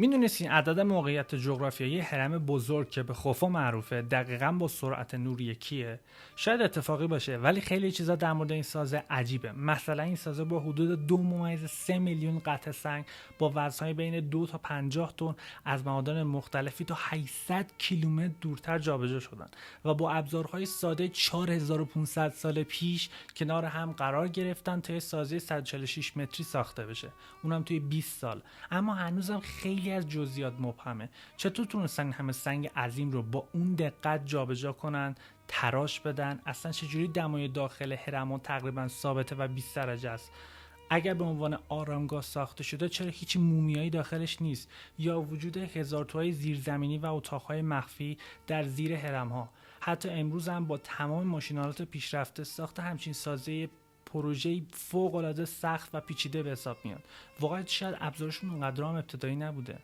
میدونستین عدد موقعیت جغرافیایی هرم بزرگ که به خوفو معروفه دقیقاً با سرعت نور یکیه؟ شاید اتفاقی باشه، ولی خیلی چیزا در مورد این سازه عجیبه. مثلا این سازه با حدود 2.3 میلیون قطعه سنگ با وزنهای بین 2 تا 50 تن از معادن مختلفی تا 800 کیلومتر دورتر جابجا شدن و با ابزارهای ساده 4500 سال پیش کنار هم قرار گرفتن تا سازه 146 متری ساخته بشه، اونم توی 20 سال. اما هنوزم خیلی از جزئیات مبهمه. چطور تونستن این همه سنگ عظیم رو با اون دقت جابجا کنن، تراش بدن؟ اصلا چجوری دمای داخل هرمون تقریبا ثابته و 20 درجه است؟ اگر به عنوان آرامگاه ساخته شده چرا هیچ مومیایی داخلش نیست؟ یا وجود هزار تاهای زیرزمینی و اتاقهای مخفی در زیر هرم‌ها؟ حتی امروز هم با تمام ماشین‌آلات پیشرفته ساخت همچین سازه پروژه‌ای فوق‌العاده سخت و پیچیده به حساب میاد. واقعا شاید ابزارشون اونقدر هم ابتدایی نبوده.